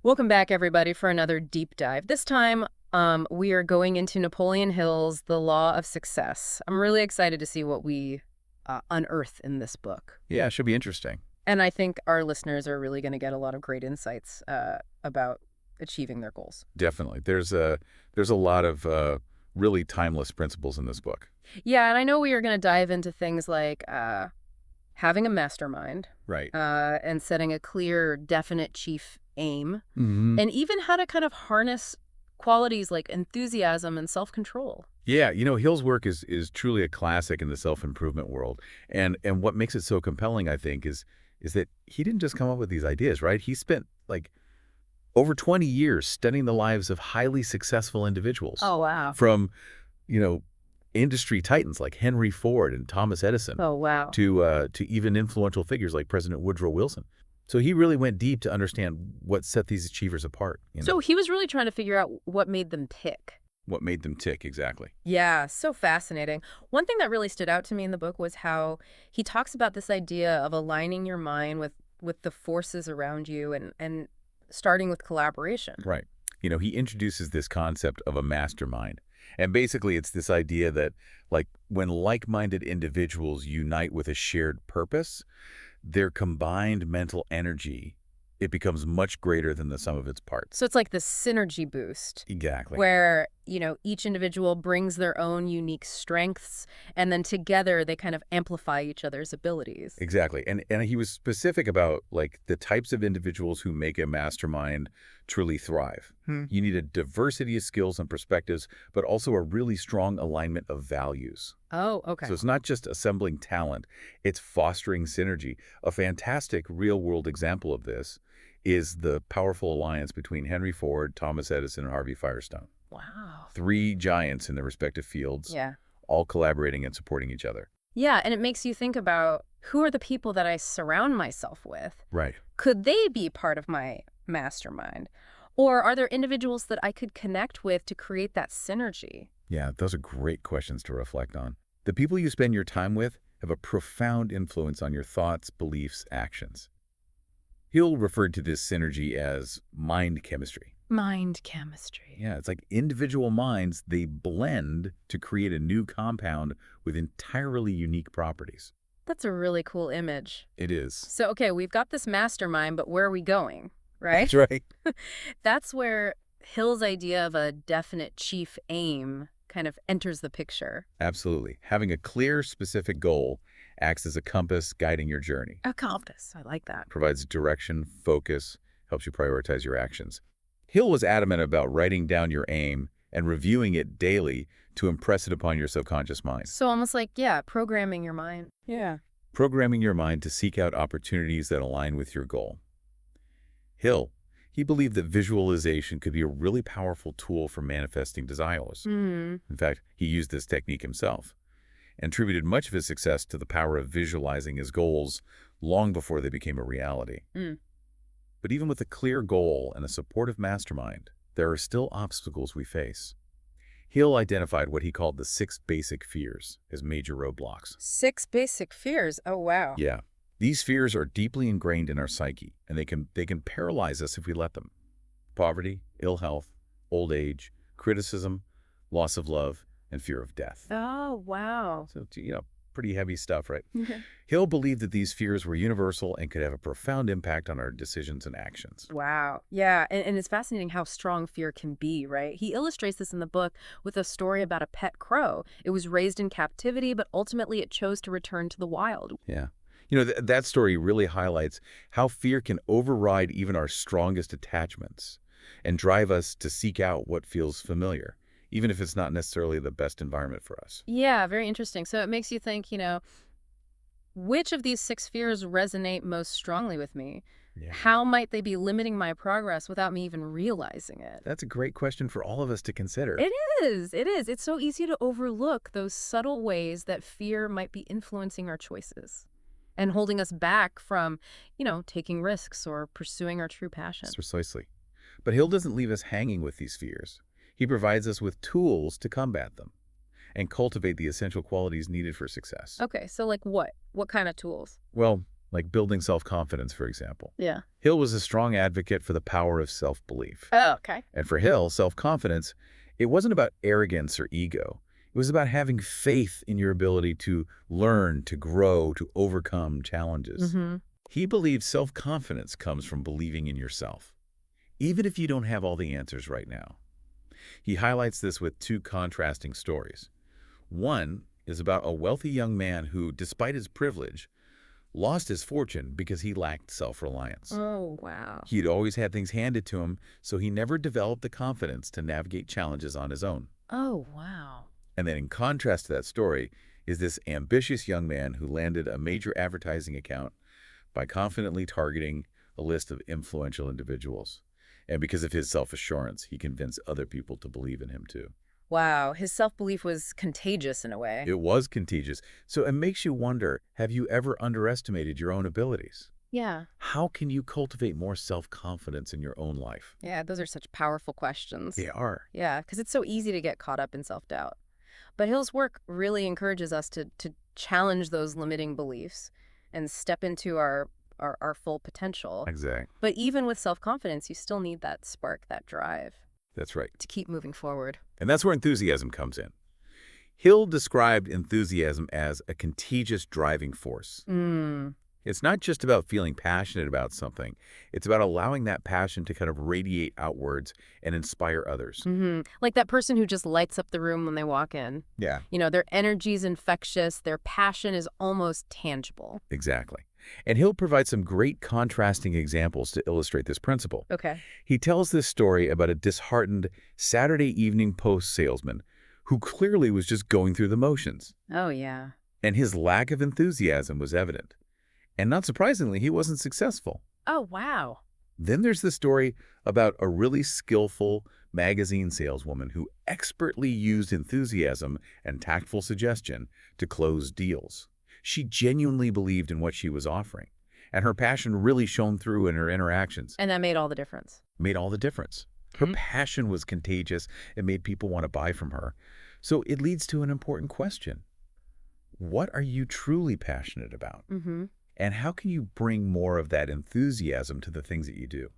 Welcome back, everybody, for another deep dive. This time, we are going into Napoleon Hill's The Law of Success. I'm really excited to see what we unearth in this book. Yeah, it should be interesting. And I think our listeners are really going to get a lot of great insights about achieving their goals. Definitely. There's a lot of really timeless principles in this book. Yeah, and I know we are going to dive into things like having a mastermind Right. and setting a clear, definite chief aim, Hmm. and even how to kind of harness qualities like enthusiasm and self-control. Yeah, Hill's work is truly a classic in the self-improvement world. And what makes it so compelling, I think, is that he didn't just come up with these ideas, right? He spent like over 20 years studying the lives of highly successful individuals. Oh, wow. From, you know, industry titans like Henry Ford and Thomas Edison Oh, wow. to even influential figures like President Woodrow Wilson. So he really went deep to understand what set these achievers apart, So he was really trying to figure out what made them tick. what made them tick exactly. Yeah, so fascinating. One thing that really stood out to me in the book was how he talks about this idea of aligning your mind with the forces around you and starting with collaboration. Right. He introduces this concept of a mastermind. And basically it's this idea that like when like-minded individuals unite with a shared purpose, their combined mental energy, it becomes much greater than the sum of its parts. So it's like this synergy boost Exactly. where, each individual brings their own unique strengths, and then together they kind of amplify each other's abilities. Exactly. And he was specific about like the types of individuals who make a mastermind truly thrive. You need a diversity of skills and perspectives, but also a really strong alignment of values. Oh, okay. So it's not just assembling talent, it's fostering synergy. A fantastic real-world example of this is the powerful alliance between Henry Ford, Thomas Edison, and Harvey Firestone. Wow. Three giants in their respective fields, Yeah. all collaborating and supporting each other. Yeah, and it makes you think about who are the people that I surround myself with? Right. Could they be part of my mastermind? Or are there individuals that I could connect with to create that synergy? Yeah, those are great questions to reflect on. The people you spend your time with have a profound influence on your thoughts, beliefs, actions. Hill referred to this synergy as mind chemistry. Mind chemistry. Yeah, it's like individual minds, they blend to create a new compound with entirely unique properties. That's a really cool image. It is. So, okay, we've got this mastermind, but where are we going, right? That's right. That's where Hill's idea of a definite chief aim kind of enters the picture. Absolutely. Having a clear, specific goal acts as a compass guiding your journey. A compass. I like that. Provides direction, focus, helps you prioritize your actions. Hill was adamant about writing down your aim and reviewing it daily to impress it upon your subconscious mind. So almost like, yeah, programming your mind. Yeah. Programming your mind to seek out opportunities that align with your goal. Hill, he believed that visualization could be a really powerful tool for manifesting desires. Mm. In fact, he used this technique himself and attributed much of his success to the power of visualizing his goals long before they became a reality. Mm. But even with a clear goal and a supportive mastermind, there are still obstacles we face. Hill identified what he called the 6 basic fears as major roadblocks. 6 basic fears. Oh, wow. Yeah. These fears are deeply ingrained in our psyche, and they can paralyze us if we let them. Poverty, ill health, old age, criticism, loss of love, and fear of death. Oh, wow. So, pretty heavy stuff, right? Hill believed that these fears were universal and could have a profound impact on our decisions and actions. Wow. Yeah. And it's fascinating how strong fear can be, right? He illustrates this in the book with a story about a pet crow. It was raised in captivity, but ultimately it chose to return to the wild. Yeah. That story really highlights how fear can override even our strongest attachments and drive us to seek out what feels familiar, even if it's not necessarily the best environment for us. Yeah, very interesting. So it makes you think, which of these 6 fears resonate most strongly with me? Yeah. How might they be limiting my progress without me even realizing it? That's a great question for all of us to consider. It is. It is. It's so easy to overlook those subtle ways that fear might be influencing our choices and holding us back from, taking risks or pursuing our true passion. Precisely. But Hill doesn't leave us hanging with these fears. He provides us with tools to combat them and cultivate the essential qualities needed for success. Okay, so like what? What kind of tools? Well, like building self-confidence, for example. Yeah. Hill was a strong advocate for the power of self-belief. Oh, okay. And for Hill, self-confidence, it wasn't about arrogance or ego. It was about having faith in your ability to learn, to grow, to overcome challenges. Mm-hmm. He believed self-confidence comes from believing in yourself, even if you don't have all the answers right now. He highlights this with two contrasting stories. One is about a wealthy young man who, despite his privilege, lost his fortune because he lacked self-reliance. Oh, wow. He'd always had things handed to him, so he never developed the confidence to navigate challenges on his own. Oh, wow. And then in contrast to that story is this ambitious young man who landed a major advertising account by confidently targeting a list of influential individuals. And because of his self-assurance, he convinced other people to believe in him too. Wow, his self-belief was contagious in a way. It was contagious. So it makes you wonder, have you ever underestimated your own abilities? Yeah. How can you cultivate more self-confidence in your own life? Yeah, those are such powerful questions. They are. Yeah, because it's so easy to get caught up in self-doubt. But Hill's work really encourages us to challenge those limiting beliefs and step into our full potential. Exactly. But even with self-confidence, you still need that spark, that drive That's right. to keep moving forward. And that's where enthusiasm comes in. Hill described enthusiasm as a contagious driving force. It's not just about feeling passionate about something. It's about allowing that passion to kind of radiate outwards and inspire others. Like that person who just lights up the room when they walk in. Yeah, You know, their energy is infectious. Their passion is almost tangible. exactly. And Hill provides some great contrasting examples to illustrate this principle. Okay. He tells this story about a disheartened Saturday Evening Post salesman who clearly was just going through the motions. Oh, yeah. And his lack of enthusiasm was evident. And not surprisingly, he wasn't successful. Oh, wow. Then there's the story about a really skillful magazine saleswoman who expertly used enthusiasm and tactful suggestion to close deals. She genuinely believed in what she was offering, and her passion really shone through in her interactions. And that made all the difference. Made all the difference. Her passion was contagious. It made people want to buy from her. So it leads to an important question. What are you truly passionate about? And how can you bring more of that enthusiasm to the things that you do?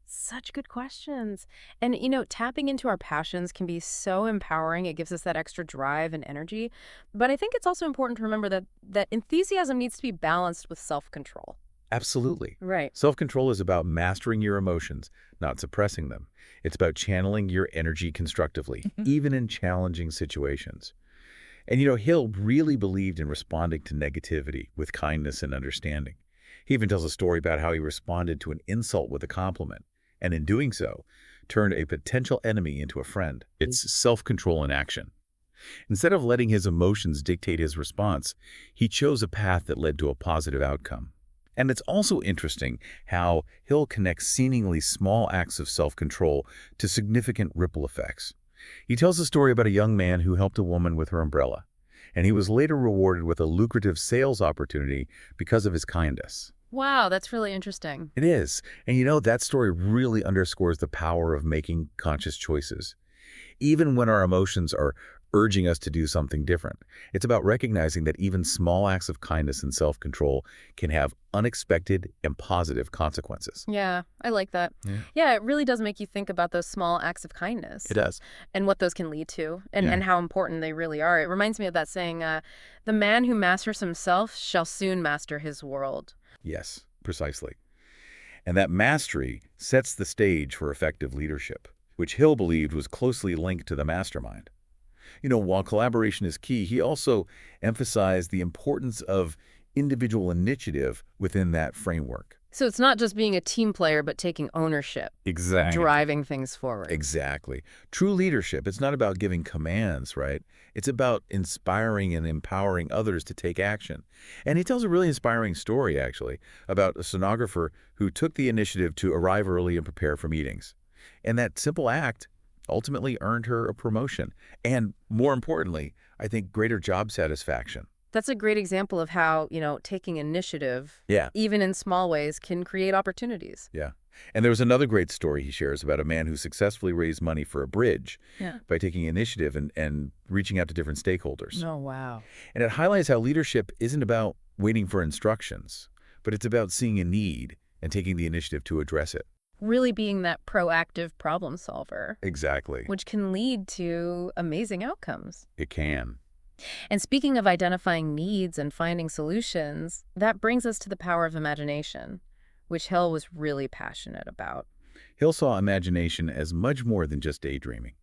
Such good questions. And, you know, tapping into our passions can be so empowering. It gives us that extra drive and energy. But I think it's also important to remember that enthusiasm needs to be balanced with self-control. Absolutely. Right. Self-control is about mastering your emotions, not suppressing them. It's about channeling your energy constructively, even in challenging situations. And, you know, Hill really believed in responding to negativity with kindness and understanding. He even tells a story about how he responded to an insult with a compliment, and in doing so, turned a potential enemy into a friend. It's self-control in action. Instead of letting his emotions dictate his response, he chose a path that led to a positive outcome. And it's also interesting how Hill connects seemingly small acts of self-control to significant ripple effects. He tells a story about a young man who helped a woman with her umbrella, and he was later rewarded with a lucrative sales opportunity because of his kindness. Wow, that's really interesting. It is. And you know, that story really underscores the power of making conscious choices. Even when our emotions are urging us to do something different, it's about recognizing that even small acts of kindness and self-control can have unexpected and positive consequences. Yeah, I like that. Yeah, it really does make you think about those small acts of kindness. It does. And what those can lead to and how important they really are. It reminds me of that saying, the man who masters himself shall soon master his world. Yes, precisely. And that mastery sets the stage for effective leadership, which Hill believed was closely linked to the mastermind. You know, while collaboration is key, he also emphasized the importance of individual initiative within that framework. So it's not just being a team player, but taking ownership. Exactly. Driving things forward. Exactly. True leadership, it's not about giving commands, right? It's about inspiring and empowering others to take action. And he tells a really inspiring story, actually, about a stenographer who took the initiative to arrive early and prepare for meetings. And that simple act ultimately earned her a promotion. And more importantly, I think greater job satisfaction. That's a great example of how, you know, taking initiative, Yeah. even in small ways, can create opportunities. Yeah. And there was another great story he shares about a man who successfully raised money for a bridge by taking initiative and reaching out to different stakeholders. Oh, wow. And it highlights how leadership isn't about waiting for instructions, but it's about seeing a need and taking the initiative to address it. Really being that proactive problem solver, Exactly. which can lead to amazing outcomes. It can. And speaking of identifying needs and finding solutions, that brings us to the power of imagination, which Hill was really passionate about. Hill saw imagination as much more than just daydreaming.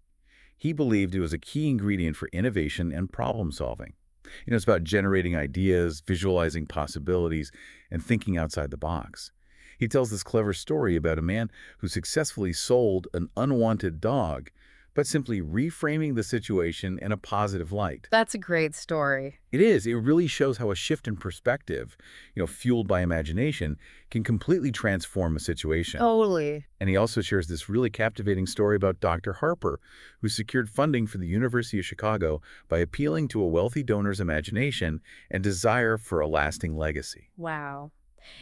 He believed it was a key ingredient for innovation and problem solving. It's about generating ideas, visualizing possibilities, and thinking outside the box. He tells this clever story about a man who successfully sold an unwanted dog, but simply reframing the situation in a positive light. That's a great story. It is. It really shows how a shift in perspective, fueled by imagination, can completely transform a situation. Totally. And he also shares this really captivating story about Dr. Harper, who secured funding for the University of Chicago by appealing to a wealthy donor's imagination and desire for a lasting legacy. Wow.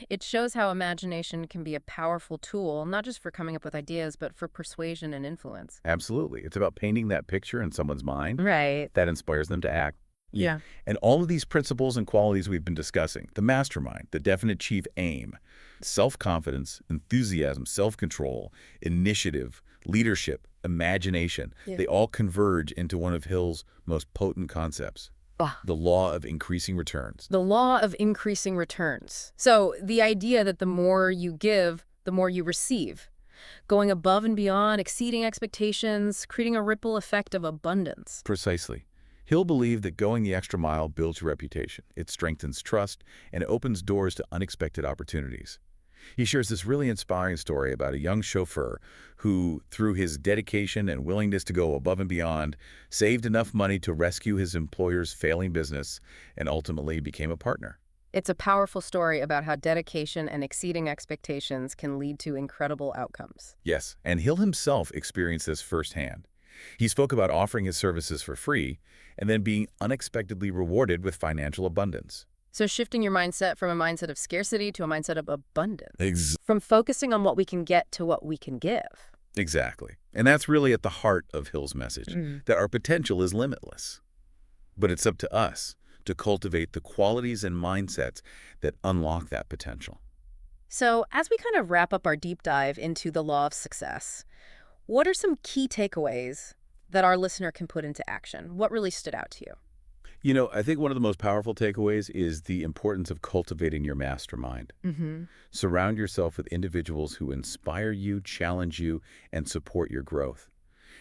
It shows how imagination can be a powerful tool, not just for coming up with ideas, but for persuasion and influence. Absolutely. It's about painting that picture in someone's mind Right. that inspires them to act. Yeah. And all of these principles and qualities we've been discussing, the mastermind, the definite chief aim, self-confidence, enthusiasm, self-control, initiative, leadership, imagination, they all converge into one of Hill's most potent concepts. The law of increasing returns. The law of increasing returns. So the idea that the more you give, the more you receive. Going above and beyond, exceeding expectations, creating a ripple effect of abundance. Precisely. Hill believed that going the extra mile builds your reputation. It strengthens trust and opens doors to unexpected opportunities. He shares this really inspiring story about a young chauffeur who, through his dedication and willingness to go above and beyond, saved enough money to rescue his employer's failing business and ultimately became a partner. It's a powerful story about how dedication and exceeding expectations can lead to incredible outcomes. Yes, and Hill himself experienced this firsthand. He spoke about offering his services for free and then being unexpectedly rewarded with financial abundance. So shifting your mindset from a mindset of scarcity to a mindset of abundance. Exactly. From focusing on what we can get to what we can give. And that's really at the heart of Hill's message, that our potential is limitless. But it's up to us to cultivate the qualities and mindsets that unlock that potential. So as we kind of wrap up our deep dive into the law of success, what are some key takeaways that our listener can put into action? What really stood out to you? I think one of the most powerful takeaways is the importance of cultivating your mastermind. Surround yourself with individuals who inspire you, challenge you, and support your growth.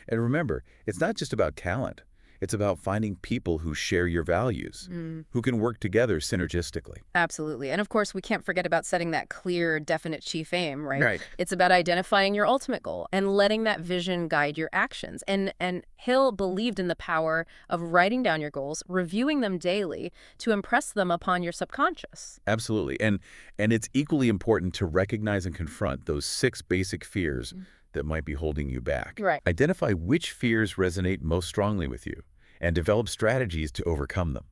And remember, it's not just about talent. It's about finding people who share your values, who can work together synergistically. Absolutely. And of course, we can't forget about setting that clear, definite chief aim, right? Right. It's about identifying your ultimate goal and letting that vision guide your actions. And Hill believed in the power of writing down your goals, reviewing them daily to impress them upon your subconscious. Absolutely. And it's equally important to recognize and confront those 6 basic fears that might be holding you back. Right. Identify which fears resonate most strongly with you and develop strategies to overcome them.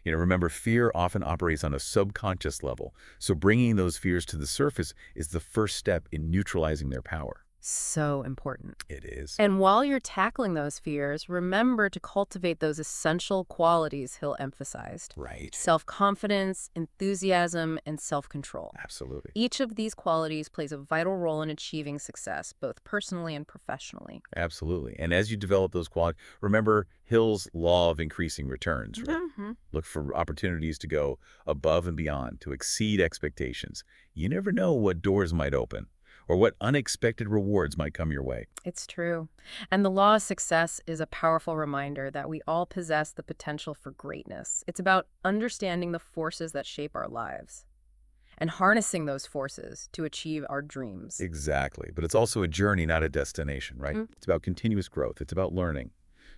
Remember, fear often operates on a subconscious level, so bringing those fears to the surface is the first step in neutralizing their power. So important. It is. And while you're tackling those fears, remember to cultivate those essential qualities Hill emphasized. Right. Self-confidence, enthusiasm, and self-control. Absolutely. Each of these qualities plays a vital role in achieving success, both personally and professionally. Absolutely. And as you develop those qualities, remember Hill's law of increasing returns. Right? Look for opportunities to go above and beyond, to exceed expectations. You never know what doors might open or what unexpected rewards might come your way. It's true. And the law of success is a powerful reminder that we all possess the potential for greatness. It's about understanding the forces that shape our lives and harnessing those forces to achieve our dreams. Exactly. But it's also a journey, not a destination, right? It's about continuous growth. It's about learning,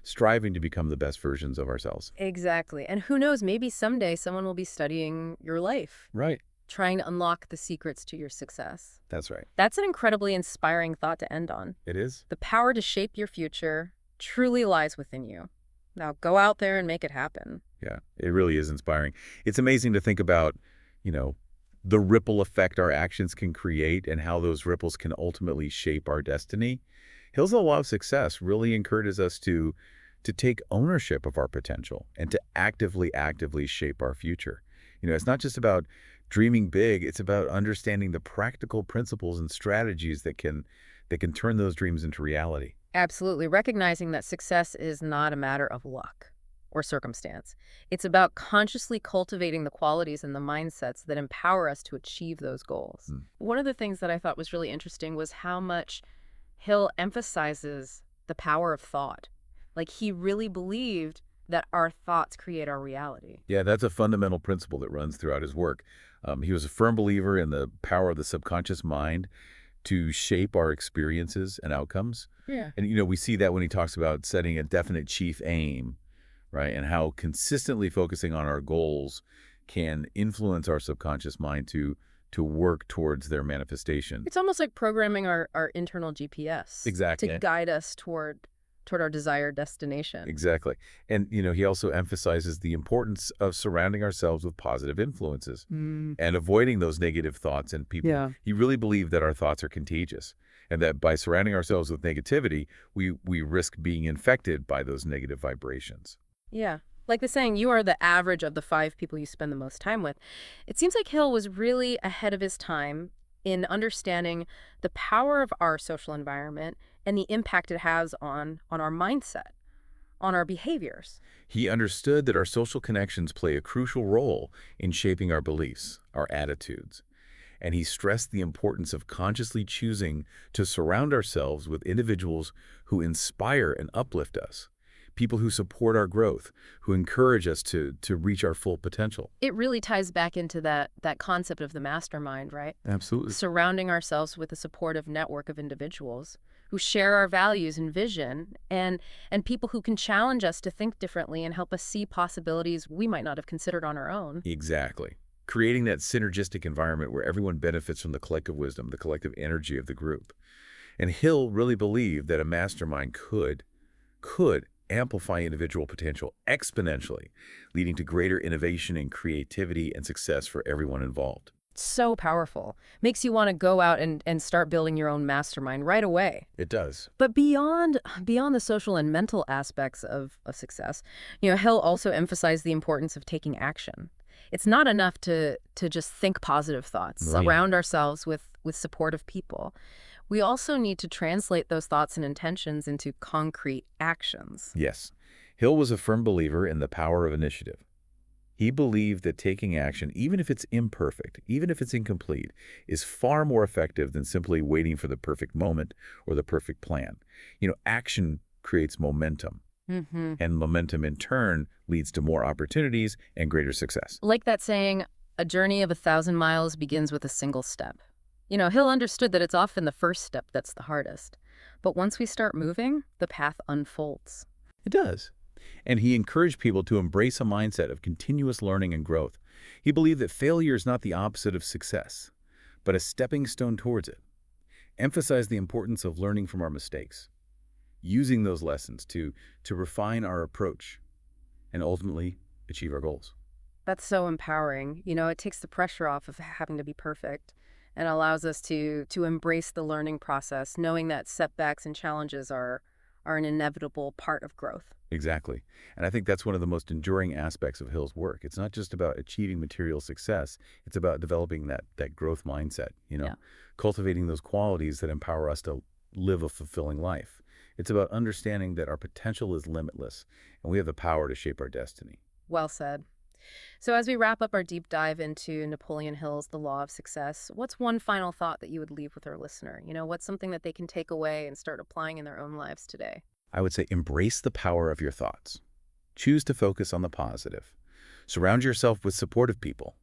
striving to become the best versions of ourselves. Exactly. And who knows, maybe someday someone will be studying your life. Right. Trying to unlock the secrets to your success. That's right. That's an incredibly inspiring thought to end on. It is. The power to shape your future truly lies within you. Now go out there and make it happen. Yeah, it really is inspiring. It's amazing to think about, the ripple effect our actions can create and how those ripples can ultimately shape our destiny. Hill's law of success really encourages us to take ownership of our potential and to actively shape our future. It's not just about Dreaming big, it's about understanding the practical principles and strategies that can turn those dreams into reality. Absolutely. Recognizing that success is not a matter of luck or circumstance. It's about consciously cultivating the qualities and the mindsets that empower us to achieve those goals. Mm. One of the things that I thought was really interesting was how much Hill emphasizes the power of thought. Like he really believed that our thoughts create our reality. Yeah, that's a fundamental principle that runs throughout his work. He was a firm believer in the power of the subconscious mind to shape our experiences and outcomes. Yeah. And, we see that when he talks about setting a definite chief aim, right? And how consistently focusing on our goals can influence our subconscious mind to work towards their manifestation. It's almost like programming our internal GPS Exactly. to guide us toward our desired destination. Exactly. And, he also emphasizes the importance of surrounding ourselves with positive influences and avoiding those negative thoughts and people. Yeah. He really believed that our thoughts are contagious and that by surrounding ourselves with negativity, we risk being infected by those negative vibrations. Yeah. Like the saying, you are the average of the 5 people you spend the most time with. It seems like Hill was really ahead of his time in understanding the power of our social environment and the impact it has on our mindset, on our behaviors. He understood that our social connections play a crucial role in shaping our beliefs, our attitudes. And he stressed the importance of consciously choosing to surround ourselves with individuals who inspire and uplift us, people who support our growth, who encourage us to reach our full potential. It really ties back into that concept of the mastermind, right? Absolutely. Surrounding ourselves with a supportive network of individuals who share our values and vision, and people who can challenge us to think differently and help us see possibilities we might not have considered on our own. Exactly. Creating that synergistic environment where everyone benefits from the collective wisdom, the collective energy of the group. And Hill really believed that a mastermind could amplify individual potential exponentially, leading to greater innovation and creativity and success for everyone involved. So powerful. Makes you want to go out and start building your own mastermind right away. It does. But beyond the social and mental aspects of success, Hill also emphasized the importance of taking action. It's not enough to just think positive thoughts, Right. surround ourselves with supportive people. We also need to translate those thoughts and intentions into concrete actions. Yes. Hill was a firm believer in the power of initiative. He believed that taking action, even if it's imperfect, even if it's incomplete, is far more effective than simply waiting for the perfect moment or the perfect plan. Action creates momentum, and momentum in turn leads to more opportunities and greater success. Like that saying, a journey of 1,000 miles begins with a single step. Hill understood that it's often the first step that's the hardest. But once we start moving, the path unfolds. It does. And he encouraged people to embrace a mindset of continuous learning and growth. He believed that failure is not the opposite of success, but a stepping stone towards it. Emphasized the importance of learning from our mistakes, using those lessons to refine our approach and ultimately achieve our goals. That's so empowering. It takes the pressure off of having to be perfect and allows us to embrace the learning process, knowing that setbacks and challenges are an inevitable part of growth. Exactly. And I think that's one of the most enduring aspects of Hill's work. It's not just about achieving material success. It's about developing that growth mindset, cultivating those qualities that empower us to live a fulfilling life. It's about understanding that our potential is limitless and we have the power to shape our destiny. Well said. So as we wrap up our deep dive into Napoleon Hill's The Law of Success, what's one final thought that you would leave with our listener? What's something that they can take away and start applying in their own lives today? I would say embrace the power of your thoughts. Choose to focus on the positive. Surround yourself with supportive people.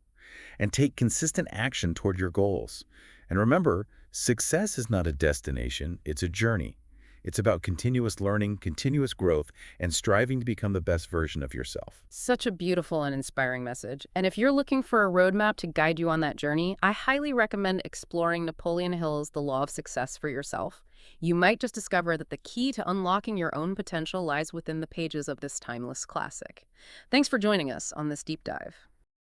And take consistent action toward your goals. And remember, success is not a destination, it's a journey. It's about continuous learning, continuous growth, and striving to become the best version of yourself. Such a beautiful and inspiring message. And if you're looking for a roadmap to guide you on that journey, I highly recommend exploring Napoleon Hill's The Law of Success for yourself. You might just discover that the key to unlocking your own potential lies within the pages of this timeless classic. Thanks for joining us on this deep dive.